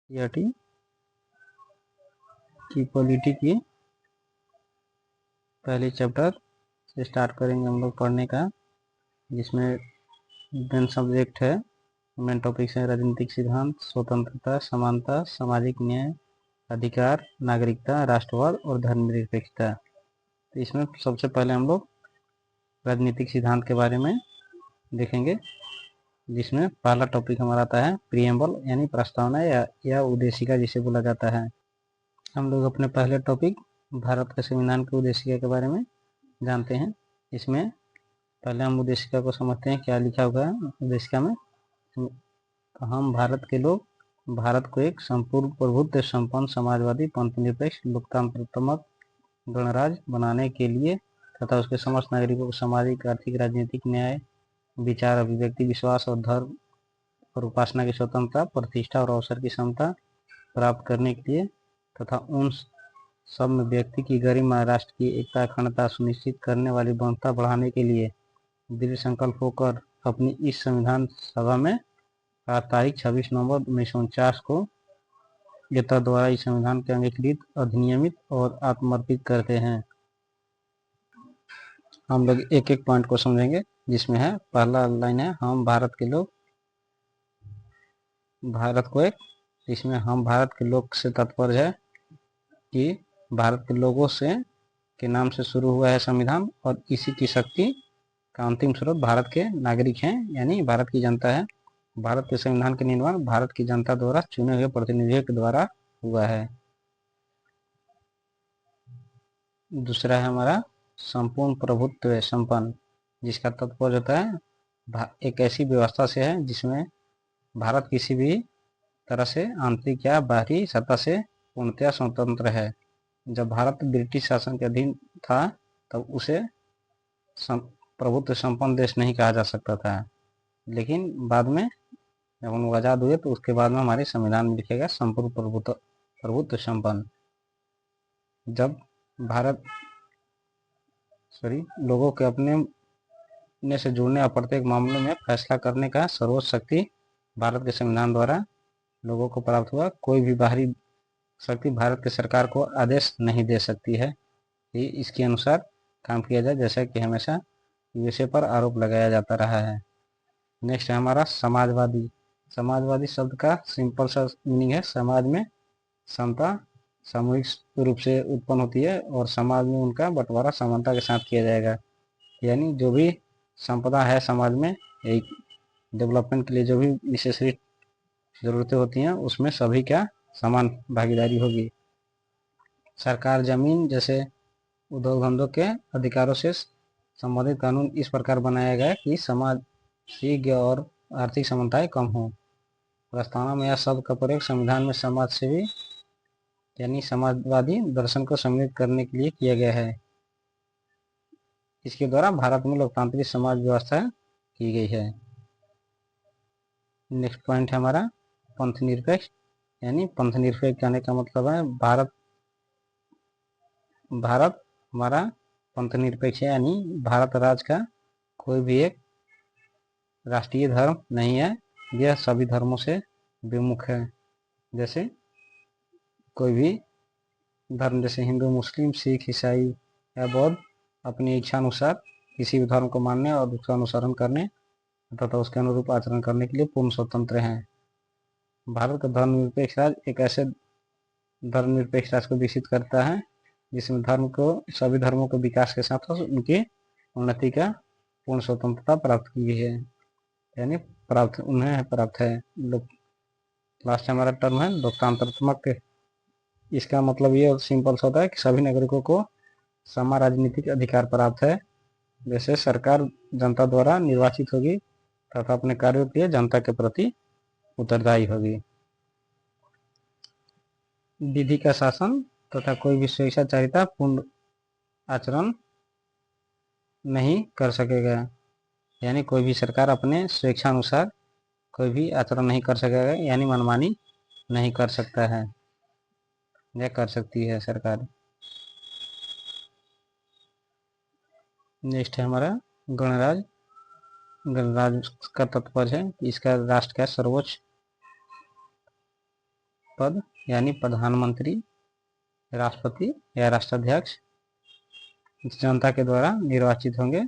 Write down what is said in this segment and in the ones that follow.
CRT की polity की पहले चैप्टर से स्टार्ट करेंगे हम लोग पढ़ने का, जिसमें मेन सब्जेक्ट है, मेन टॉपिक्स है राजनीतिक सिद्धांत, स्वतंत्रता, समानता, सामाजिक न्याय, अधिकार, नागरिकता, राष्ट्रवाद और धर्मनिरपेक्षता। तो इसमें सबसे पहले हम लोग राजनीतिक सिद्धांत के बारे में देखेंगे, जिसमें पहला टॉपिक हमारा आता है प्रीएम्बल यानी प्रस्तावना या उद्देशिका जिसे बोला जाता है। हम लोग अपने पहले टॉपिक भारत के संविधान के उद्देशिका के बारे में जानते हैं। इसमें पहले हम उद्देशिका को समझते हैं, क्या लिखा हुआ है उद्देशिका में। तो हम भारत के लोग भारत को एक संपूर्ण प्रभुत्व संपन्न समाजवादी पंथनिरपेक्ष लोकतंत्रात्मक गणराज्य बनाने के लिए तथा उसके समस्त नागरिकों को सामाजिक, आर्थिक, राजनीतिक न्याय, विचार, अभिव्यक्ति, विश्वास और धर्म और उपासना की स्वतंत्रता, प्रतिष्ठा और अवसर की समता प्राप्त करने के लिए तथा उन सब में व्यक्ति की गरिमा, राष्ट्र की एकता, अखंडता सुनिश्चित करने वाली बंधुता बढ़ाने के लिए दृढ़ संकल्प होकर अपनी इस संविधान सभा में तारीख 26 नवंबर 1949 को यथा द्वारा इस संविधान के अंगीकृत, अधिनियमित और आत्मर्पित करते हैं। हम लोग एक एक पॉइंट को समझेंगे, जिसमें है पहला लाइन है हम भारत के लोग भारत को एक, इसमें हम भारत के लोग से तात्पर्य है कि भारत के लोगों से के नाम से शुरू हुआ है संविधान और इसी की शक्ति का अंतिम स्रोत भारत के नागरिक हैं, यानी भारत की जनता है। भारत के संविधान के निर्माण भारत की जनता द्वारा चुने हुए प्रतिनिधियों के द्वारा हुआ है। दूसरा है हमारा संपूर्ण प्रभुत्व संपन्न, जिसका तात्पर्य होता है एक ऐसी व्यवस्था से है जिसमें भारत किसी भी तरह से आंतरिक या बाहरी सत्ता से पूर्णतया स्वतंत्र है। जब भारत ब्रिटिश शासन के अधीन था तब उसे प्रभुत्व संपन्न देश नहीं कहा जा सकता था, लेकिन बाद में जब हम आज़ाद हुए तो उसके बाद में हमारे संविधान में लिखा गया संपूर्ण प्रभुत्व संपन्न। जब भारत लोगों के अपने से जुड़ने और प्रत्येक मामले में फैसला करने का सर्वोच्च शक्ति भारत के संविधान द्वारा लोगों को प्राप्त हुआ। कोई भी बाहरी शक्ति भारत की सरकार को आदेश नहीं दे सकती है कि इसके अनुसार काम किया जाए, जैसा कि हमेशा यूएसए पर आरोप लगाया जाता रहा है। नेक्स्ट है हमारा समाजवादी। समाजवादी शब्द का सिंपल सा मीनिंग है समाज में समता सामूहिक रूप से उत्पन्न होती है और समाज में उनका बंटवारा समानता के साथ किया जाएगा, यानी जो भी संपदा है समाज में एक डेवलपमेंट के लिए जो भी विशेष जरूरतें होती हैं उसमें सभी का समान भागीदारी होगी। सरकार जमीन जैसे उद्योग धंधों के अधिकारों से संबंधित कानून इस प्रकार बनाया गया कि सामाजिक और आर्थिक समानताएं कम हो। प्रस्तावना में यह शब्द का प्रयोग संविधान में समाज सेवी यानी समाजवादी दर्शन को सम्मिलित करने के लिए किया गया है। इसके द्वारा भारत में लोकतांत्रिक समाज व्यवस्था की गई है। नेक्स्ट पॉइंट है हमारा पंथ निरपेक्ष, यानी पंथ निरपेक्ष कहने का मतलब है भारत हमारा पंथ निरपेक्ष है, यानी भारत राज्य का कोई भी एक राष्ट्रीय धर्म नहीं है, यह सभी धर्मों से विमुख है। जैसे कोई भी धर्म जैसे हिंदू, मुस्लिम, सिख, ईसाई या बौद्ध अपनी इच्छा अनुसार किसी भी धर्म को मानने और उसका अनुसरण करने तथा उसके अनुरूप आचरण करने के लिए पूर्ण स्वतंत्र हैं। भारत का धर्मनिरपेक्ष राज्य एक ऐसे धर्मनिरपेक्ष राष्ट्र को विकसित करता है जिसमें सभी धर्मों के विकास के साथ उनकी उन्नति का पूर्ण स्वतंत्रता प्राप्त की गई है, यानी उन्हें प्राप्त है। लास्ट हमारा टर्म है लोकतांत्रात्मक। इसका मतलब ये सिंपल सा होता है कि सभी नागरिकों को समान राजनीतिक अधिकार प्राप्त है। जैसे सरकार जनता द्वारा निर्वाचित होगी तथा अपने कार्यों के लिए जनता के प्रति उत्तरदायी होगी। विधि का शासन तथा कोई भी स्वेच्छाचारिता पूर्ण आचरण नहीं कर सकेगा, यानी कोई भी सरकार अपने स्वेच्छानुसार कोई भी आचरण नहीं कर सकेगा, यानी मनमानी नहीं कर सकता है या कर सकती है सरकार। नेक्स्ट है हमारा गणराज्य। गणराज्य का तात्पर्य है कि इसका राष्ट्र का सर्वोच्च पद यानी प्रधानमंत्री, राष्ट्रपति या राष्ट्राध्यक्ष जनता के द्वारा निर्वाचित होंगे।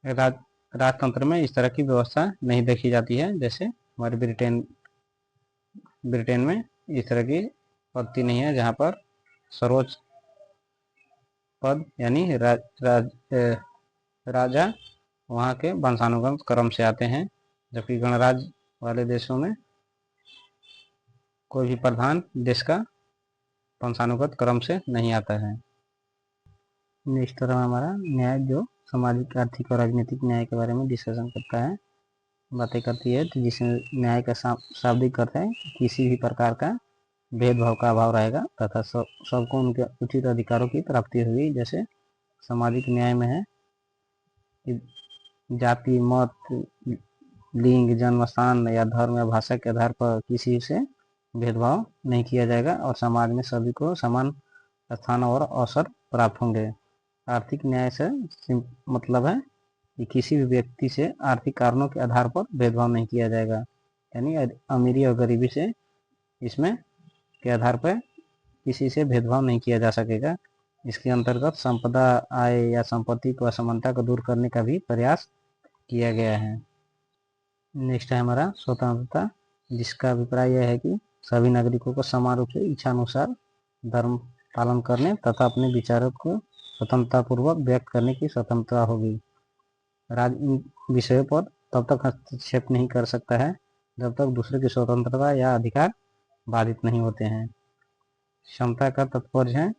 राजतंत्र में इस तरह की व्यवस्था नहीं देखी जाती है, जैसे हमारे ब्रिटेन में इस तरह की पद्धति नहीं है, जहाँ पर सर्वोच्च पद यानी राजा वहाँ के वंशानुगत क्रम से आते हैं, जबकि गणराज्य वाले देशों में कोई भी प्रधान देश का वंशानुगत क्रम से नहीं आता है। नेक्स्ट तरह हमारा न्याय, जो सामाजिक, आर्थिक और राजनीतिक न्याय के बारे में डिस्कशन करता है, बातें करती है। तो जिसमें न्याय का शाब्दिक अर्थ है किसी भी प्रकार का भेदभाव का अभाव रहेगा तथा सबको उनके उचित अधिकारों की प्राप्ति हुई। जैसे सामाजिक न्याय में है कि जाति, मत, लिंग, जन्म स्थान या धर्म या भाषा के आधार पर किसी से भेदभाव नहीं किया जाएगा और समाज में सभी को समान स्थान और अवसर प्राप्त होंगे। आर्थिक न्याय से मतलब है कि किसी भी व्यक्ति से आर्थिक कारणों के आधार पर भेदभाव नहीं किया जाएगा, यानी अमीरी और गरीबी से इसमें के आधार पर किसी से भेदभाव नहीं किया जा सकेगा। इसके अंतर्गत संपदा, आय या संपत्ति को असमानता को दूर करने का भी प्रयास किया गया है। नेक्स्ट है हमारा स्वतंत्रता, जिसका अभिप्राय यह है कि सभी नागरिकों को समान रूप से इच्छा अनुसार धर्म पालन करने तथा अपने विचारों को स्वतंत्रतापूर्वक व्यक्त करने की स्वतंत्रता होगी। राज्य इन विषयों पर तब तक हस्तक्षेप नहीं कर सकता है जब तक दूसरे की स्वतंत्रता या अधिकार बाधित नहीं होते हैं। क्षमता का तात्पर्य है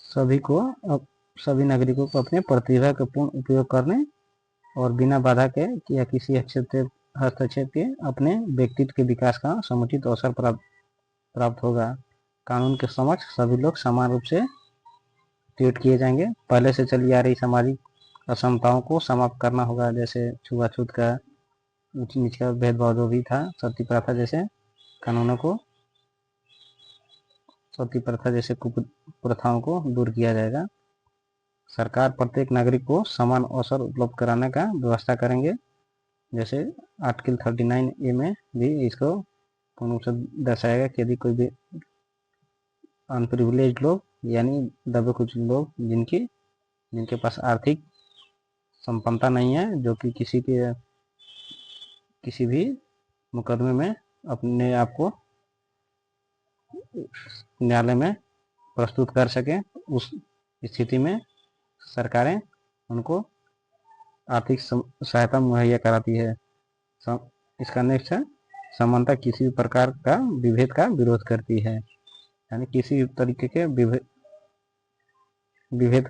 सभी नागरिकों को अपने प्रतिभा का पूर्ण उपयोग करने और बिना बाधा के या किसी हस्तक्षेप के अपने व्यक्तित्व के विकास का समुचित अवसर प्राप्त होगा। कानून के समक्ष सभी लोग समान रूप से ट्रीट किए जाएंगे। पहले से चली आ रही सामाजिक असमताओं को समाप्त करना होगा, जैसे छुआछूत का, ऊंच नीच का भेदभाव जो भी था, सती प्रथा जैसे कानूनों को, सती प्रथा जैसे कुप्रथाओं को दूर किया जाएगा। सरकार प्रत्येक नागरिक को समान अवसर उपलब्ध कराने का व्यवस्था करेंगे, जैसे आर्टिकल 39A में भी इसको पूर्ण रूप से दर्शाएगा कि यदि कोई भी अनप्रिविलेज लोग यानी दबे कुछ लोग जिनके पास आर्थिक संपन्नता नहीं है, जो कि किसी भी मुकदमे में अपने आप को न्यायालय में प्रस्तुत कर सके, उस स्थिति में सरकारें उनको आर्थिक सहायता मुहैया कराती है। इसका नेक्स्ट है समानता, किसी भी प्रकार का विभेद का विरोध करती है, यानी किसी भी तरीके के विभेद